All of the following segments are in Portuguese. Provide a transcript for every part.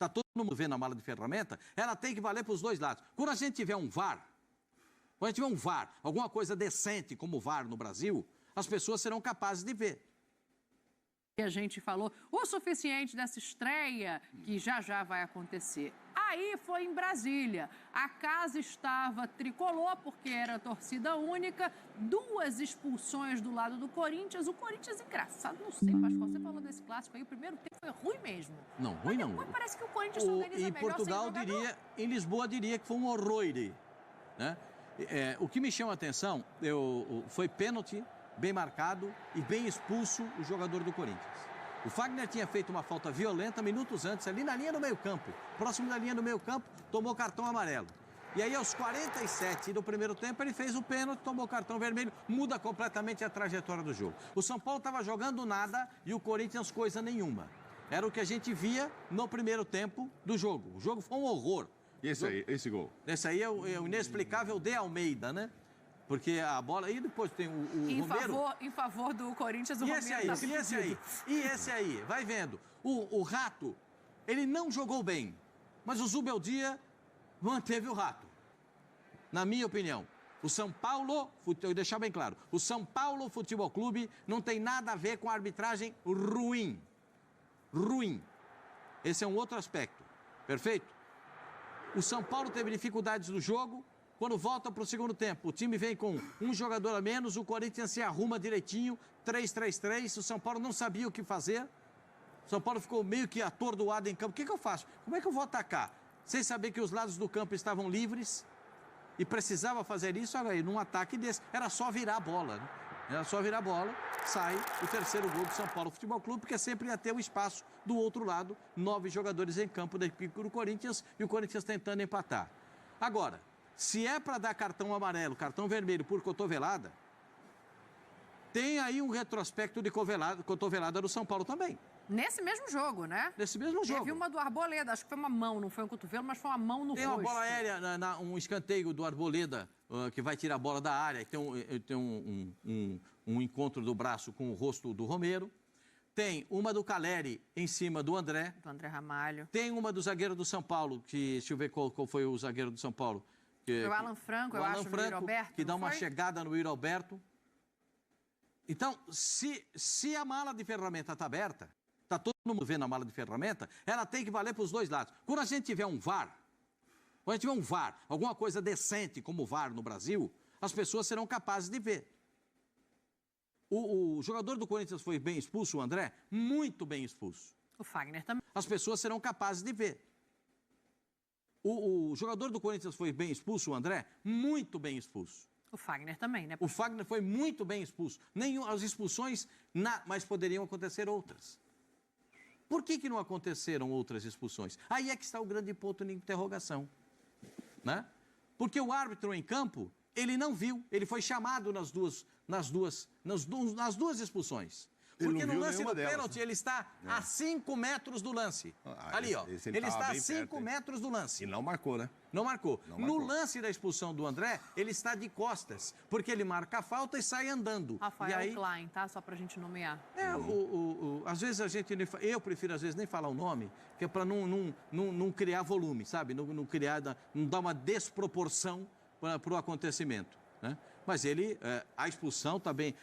está todo mundo vendo a mala de ferramenta, ela tem que valer para os dois lados. Quando a gente tiver um VAR, alguma coisa decente como o VAR no Brasil, as pessoas serão capazes de ver. Que a gente falou o suficiente dessa estreia que já vai acontecer. Aí foi em Brasília. A casa estava tricolor porque era torcida única, 2 expulsões do lado do Corinthians. O Corinthians, engraçado, não sei, Pascoal, você falou desse clássico aí, o primeiro tempo foi ruim mesmo. Não, ruim não. Mas parece que o Corinthians organiza em melhor Portugal sem jogador. em Lisboa diria que foi um horror, né? O que me chama a atenção foi pênalti, bem marcado e bem expulso o jogador do Corinthians. O Fagner tinha feito uma falta violenta minutos antes, ali na linha do meio-campo. Próximo da linha do meio-campo, tomou cartão amarelo. E aí, aos 47 do primeiro tempo, ele fez o pênalti, tomou cartão vermelho, muda completamente a trajetória do jogo. O São Paulo estava jogando nada e o Corinthians coisa nenhuma. Era o que a gente via no primeiro tempo do jogo. O jogo foi um horror. E esse gol? Esse aí é o inexplicável de Almeida, né? Porque a bola... E depois tem o Romero... Em favor do Corinthians, o Romero E esse aí, vai vendo. O Rato, ele não jogou bem, mas o Zubeldia manteve o Rato. Na minha opinião. O São Paulo, eu vou deixar bem claro, o São Paulo Futebol Clube não tem nada a ver com a arbitragem ruim. Ruim. Esse é um outro aspecto. Perfeito? O São Paulo teve dificuldades no jogo. Quando volta para o segundo tempo, o time vem com um jogador a menos, o Corinthians se arruma direitinho, 3-3-3, o São Paulo não sabia o que fazer, o São Paulo ficou meio que atordoado em campo. O que eu faço? Como é que eu vou atacar? Sem saber que os lados do campo estavam livres e precisava fazer isso, olha aí, num ataque desse, era só virar a bola, né? Era só virar a bola, sai o terceiro gol do São Paulo Futebol Clube, porque sempre ia ter o espaço do outro lado, 9 jogadores em campo da equipe do Corinthians e o Corinthians tentando empatar. Agora, se é para dar cartão amarelo, cartão vermelho por cotovelada, tem aí um retrospecto de cotovelada do São Paulo também. Nesse mesmo jogo, né? Nesse mesmo jogo. Teve uma do Arboleda, acho que foi uma mão, não foi um cotovelo, mas foi uma mão no rosto. Tem uma bola aérea, um escanteio do Arboleda, que vai tirar a bola da área, tem um encontro do braço com o rosto do Romero. Tem uma do Caleri em cima do André. Do André Ramalho. Tem uma do zagueiro do São Paulo, que deixa eu ver qual foi o zagueiro do São Paulo. Foi o Alan Franco, eu acho, no Yuri Alberto, que dá uma chegada no Yuri Alberto. Então, se a mala de ferramenta está aberta, está todo mundo vendo a mala de ferramenta, ela tem que valer para os dois lados. Quando a gente tiver um VAR, alguma coisa decente como o VAR no Brasil, as pessoas serão capazes de ver. O jogador do Corinthians foi bem expulso, o André? Muito bem expulso. O Fagner também. As pessoas serão capazes de ver. O jogador do Corinthians foi bem expulso, o André? Muito bem expulso. O Fagner também, né? O Fagner foi muito bem expulso. As expulsões, mas poderiam acontecer outras. Por que não aconteceram outras expulsões? Aí é que está o grande ponto de interrogação, né? Porque o árbitro em campo, ele não viu, ele foi chamado nas duas expulsões. Porque no lance do pênalti, ele está a 5 metros do lance. Ali, ó. Ele está a 5 metros do lance. E não marcou, né? Não marcou. No lance da expulsão do André, ele está de costas, porque ele marca a falta e sai andando. Rafael e aí... Klein, tá? Só pra gente nomear. Às vezes eu prefiro às vezes nem falar o nome, que é para não criar volume, sabe? Não dar uma desproporção para o acontecimento, né? Mas a expulsão está bem...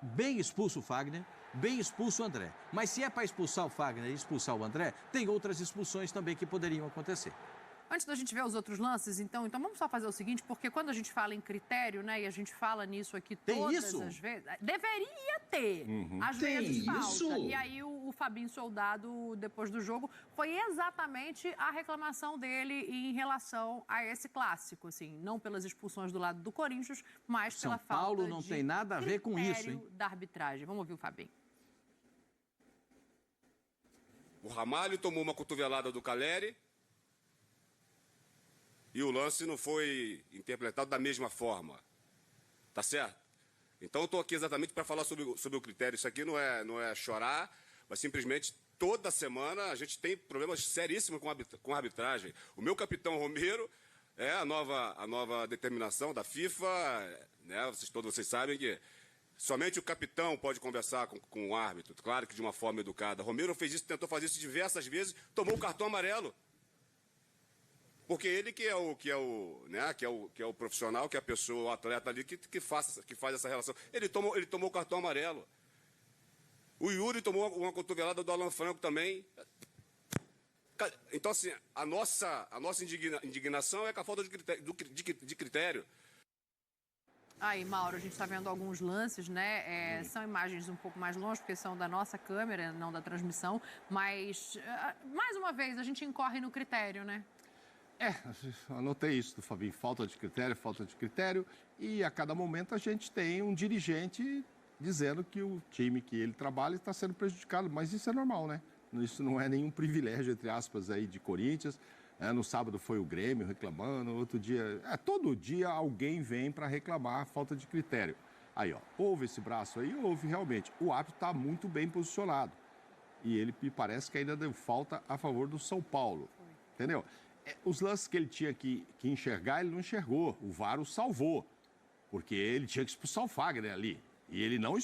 Bem expulso o Fagner, bem expulso o André. Mas se é para expulsar o Fagner e expulsar o André, tem outras expulsões também que poderiam acontecer. Antes da gente ver os outros lances, então vamos só fazer o seguinte, porque quando a gente fala em critério, né, e a gente fala nisso aqui todas as vezes, deveria ter, às vezes falta. E aí o Fabinho Soldado, depois do jogo, foi exatamente a reclamação dele em relação a esse clássico, assim, não pelas expulsões do lado do Corinthians, mas pela falta de São Paulo não tem nada a ver com isso, hein? Da arbitragem. Vamos ouvir o Fabinho. O Ramalho tomou uma cotovelada do Caleri, e o lance não foi interpretado da mesma forma. Tá certo? Então eu estou aqui exatamente para falar sobre o critério. Isso aqui não é chorar, mas simplesmente toda semana a gente tem problemas seríssimos com a arbitragem. O meu capitão Romero a nova determinação da FIFA, né? Todos vocês sabem que Somente o capitão pode conversar com o árbitro, claro que de uma forma educada. Romero fez isso, tentou fazer isso diversas vezes, tomou o cartão amarelo. Porque ele que é o profissional, que é a pessoa, o atleta ali que faz essa relação. Ele tomou o cartão amarelo. O Yuri tomou uma cotovelada do Alan Franco também. Então, assim, a nossa indignação é com a falta de critério. Aí, Mauro, a gente está vendo alguns lances, né? São imagens um pouco mais longe, porque são da nossa câmera, não da transmissão. Mas, mais uma vez, a gente incorre no critério, né? Anotei isso do Fabinho, falta de critério, e a cada momento a gente tem um dirigente dizendo que o time que ele trabalha está sendo prejudicado, mas isso é normal, né? Isso não é nenhum privilégio, entre aspas, aí de Corinthians. No sábado foi o Grêmio reclamando, outro dia... todo dia alguém vem para reclamar a falta de critério. Aí, ó, houve esse braço aí? Houve, realmente. O árbitro está muito bem posicionado. E ele me parece que ainda deu falta a favor do São Paulo. Entendeu? Os lances que ele tinha que enxergar, ele não enxergou. O VAR o salvou. Porque ele tinha que expulsar o Fagner ali. E ele não...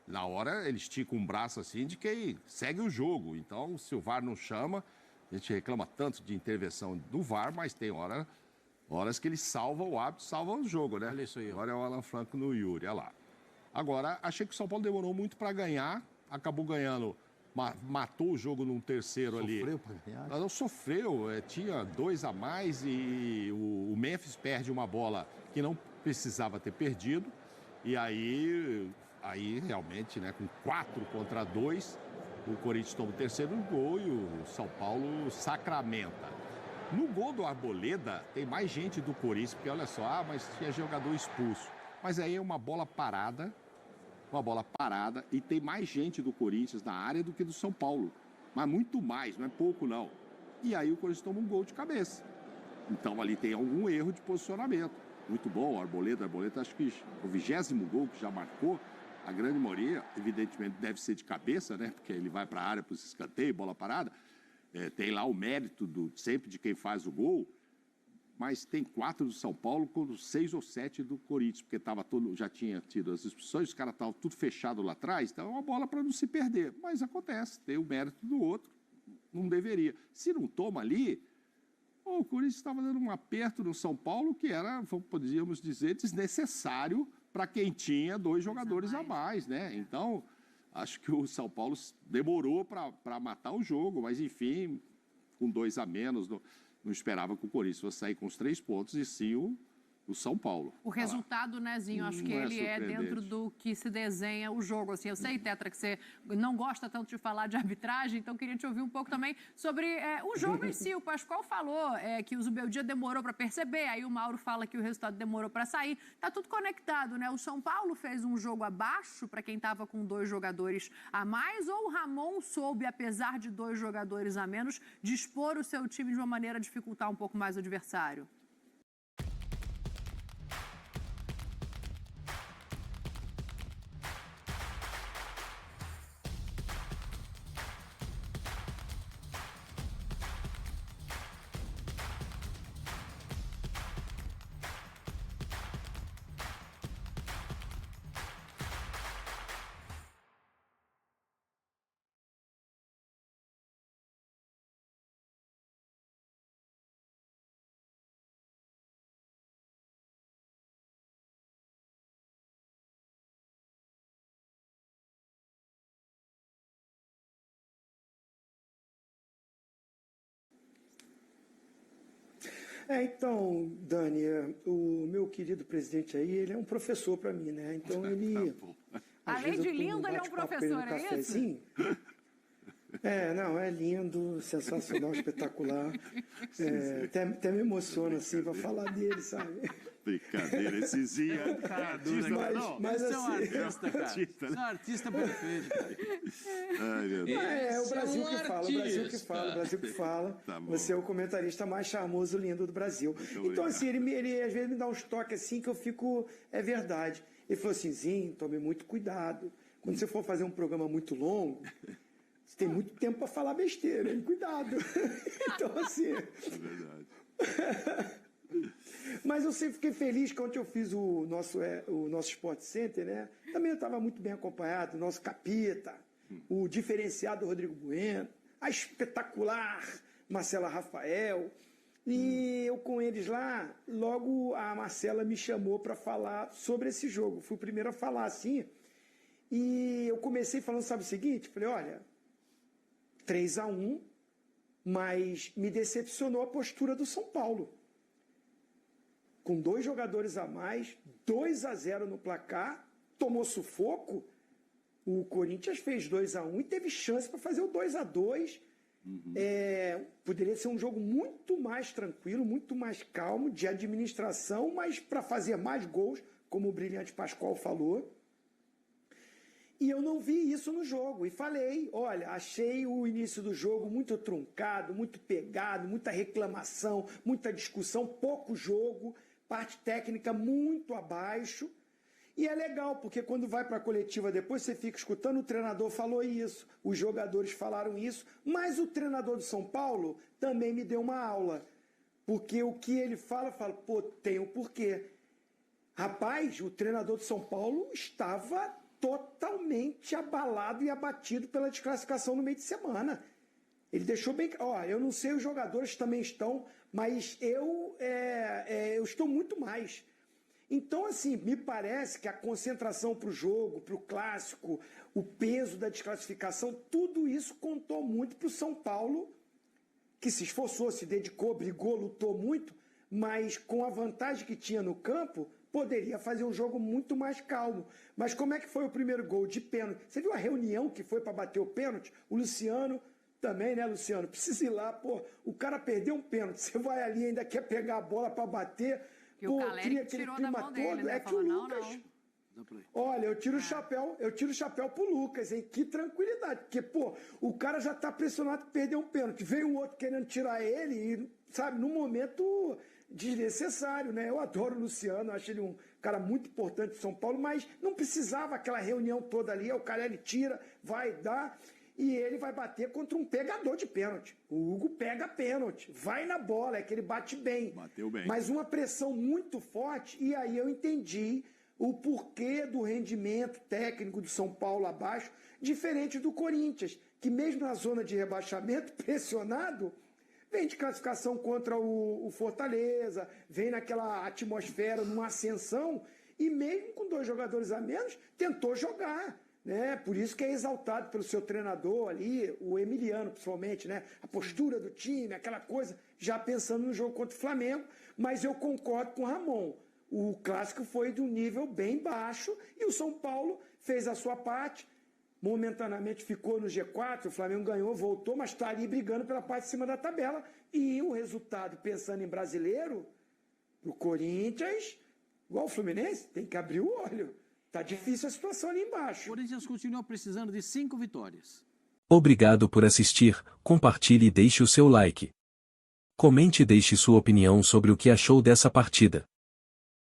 Na hora, ele estica um braço assim de quem segue o jogo. Então, se o VAR não chama... A gente reclama tanto de intervenção do VAR, mas tem horas que ele salva o árbitro, salva o jogo, né? Olha isso aí. Agora é o Alan Franco no Yuri, olha lá. Agora, achei que o São Paulo demorou muito para ganhar, acabou ganhando, matou o jogo num terceiro ali. Sofreu para ganhar? Não sofreu, tinha 2 a mais e o Memphis perde uma bola que não precisava ter perdido. E aí realmente, né, com 4 contra 2... O Corinthians toma o terceiro gol e o São Paulo sacramenta. No gol do Arboleda, tem mais gente do Corinthians, porque olha só, mas tinha jogador expulso. Mas aí é uma bola parada, e tem mais gente do Corinthians na área do que do São Paulo. Mas muito mais, não é pouco não. E aí o Corinthians toma um gol de cabeça. Então ali tem algum erro de posicionamento. Muito bom, o Arboleda acho que o 20º gol que já marcou. A grande maioria, evidentemente, deve ser de cabeça, né? Porque ele vai para a área para os escanteios, bola parada. Tem lá o mérito sempre de quem faz o gol. Mas tem 4 do São Paulo contra 6 ou 7 do Corinthians, porque já tinha tido as expulsões, os caras estavam tudo fechado lá atrás. Então é uma bola para não se perder. Mas acontece, tem o mérito do outro, não deveria. Se não toma ali, o Corinthians estava dando um aperto no São Paulo que era, podíamos dizer, desnecessário para quem tinha 2 jogadores a mais, né? Então, acho que o São Paulo demorou para matar o jogo, mas enfim, com 2 a menos, não esperava que o Corinthians fosse sair com os 3 pontos, e sim o São Paulo. O resultado, né, Zinho, acho que ele é dentro do que se desenha o jogo. Assim, eu sei, Tetra, que você não gosta tanto de falar de arbitragem, então queria te ouvir um pouco também sobre o jogo em si. O Pascoal falou que o Zubeldia demorou para perceber, aí o Mauro fala que o resultado demorou para sair. Tá tudo conectado, né? O São Paulo fez um jogo abaixo para quem estava com 2 jogadores a mais, ou o Ramon soube, apesar de 2 jogadores a menos, dispor o seu time de uma maneira a dificultar um pouco mais o adversário? Então, Dani, o meu querido presidente aí, ele é um professor para mim, né? Então ele... Além de lindo, ele é um professor, é isso? Não, é lindo, sensacional, espetacular. Até me emociono, assim, para falar dele, sabe? Brincadeira, esse Zinho mas esse é um assim, artista, cara. Esse é um artista perfeito, cara. Ai, meu Deus. É o Brasil que fala, o Brasil que fala. Tá bom. Você é o comentarista mais charmoso, lindo do Brasil. Então, assim, ele às vezes me dá uns toques assim que eu fico... É verdade. Ele falou assim, Zinho, tome muito cuidado. Quando você for fazer um programa muito longo, você tem muito tempo para falar besteira, hein? Cuidado. Então, assim... É verdade. Mas eu sempre fiquei feliz que ontem eu fiz o nosso Sport Center, né? Também eu estava muito bem acompanhado, o nosso capita, o diferenciado Rodrigo Bueno, a espetacular Marcela Rafael. E eu com eles lá, logo a Marcela me chamou para falar sobre esse jogo. Fui o primeiro a falar assim. E eu comecei falando, sabe o seguinte? Falei, olha, 3-1, mas me decepcionou a postura do São Paulo. Com 2 jogadores a mais, 2-0 no placar, tomou sufoco. O Corinthians fez 2-1 e teve chance para fazer o 2-2. Poderia ser um jogo muito mais tranquilo, muito mais calmo, de administração, mas para fazer mais gols, como o brilhante Pascoal falou. E eu não vi isso no jogo. E falei, olha, achei o início do jogo muito truncado, muito pegado, muita reclamação, muita discussão, pouco jogo, parte técnica muito abaixo. E é legal, porque quando vai para a coletiva depois, você fica escutando, o treinador falou isso, os jogadores falaram isso, mas o treinador do São Paulo também me deu uma aula. Porque o que ele fala, pô, tem um porquê. Rapaz, o treinador do São Paulo estava totalmente abalado e abatido pela desclassificação no meio de semana. Ele deixou bem... eu não sei, os jogadores também estão, mas eu estou muito mais... Então, assim, me parece que a concentração para o jogo, para o clássico, o peso da desclassificação, tudo isso contou muito para o São Paulo, que se esforçou, se dedicou, brigou, lutou muito, mas com a vantagem que tinha no campo, poderia fazer um jogo muito mais calmo. Mas como é que foi o primeiro gol? De pênalti. Você viu a reunião que foi para bater o pênalti? O Luciano também, né, Luciano? Precisa ir lá, pô, o cara perdeu um pênalti, você vai ali e ainda quer pegar a bola para bater... E o Caleri tirou da mão dele, né? Que o Lucas... Olha, eu tiro o chapéu pro Lucas, hein? Que tranquilidade. Porque, pô, o cara já tá pressionado que perdeu um pênalti. Veio o outro querendo tirar ele e, sabe, num momento desnecessário, né? Eu adoro o Luciano, acho ele um cara muito importante de São Paulo, mas não precisava aquela reunião toda ali. O Caleri tira, vai dar... E ele vai bater contra um pegador de pênalti. O Hugo pega pênalti, vai na bola, é que ele bate bem. Bateu bem. Mas uma pressão muito forte, e aí eu entendi o porquê do rendimento técnico do São Paulo abaixo, diferente do Corinthians, que mesmo na zona de rebaixamento, pressionado, vem de classificação contra o Fortaleza, vem naquela atmosfera, numa ascensão, e mesmo com 2 jogadores a menos, tentou jogar. Né? Por isso que é exaltado pelo seu treinador ali, o Emiliano principalmente, né? A postura do time, aquela coisa, já pensando no jogo contra o Flamengo, mas eu concordo com o Ramon. O clássico foi de um nível bem baixo e o São Paulo fez a sua parte, momentaneamente ficou no G4, o Flamengo ganhou, voltou, mas está ali brigando pela parte de cima da tabela. E o resultado, pensando em brasileiro, o Corinthians, igual o Fluminense, tem que abrir o olho. Tá difícil a situação ali embaixo. O Corinthians continua precisando de 5 vitórias. Obrigado por assistir, compartilhe e deixe o seu like. Comente e deixe sua opinião sobre o que achou dessa partida.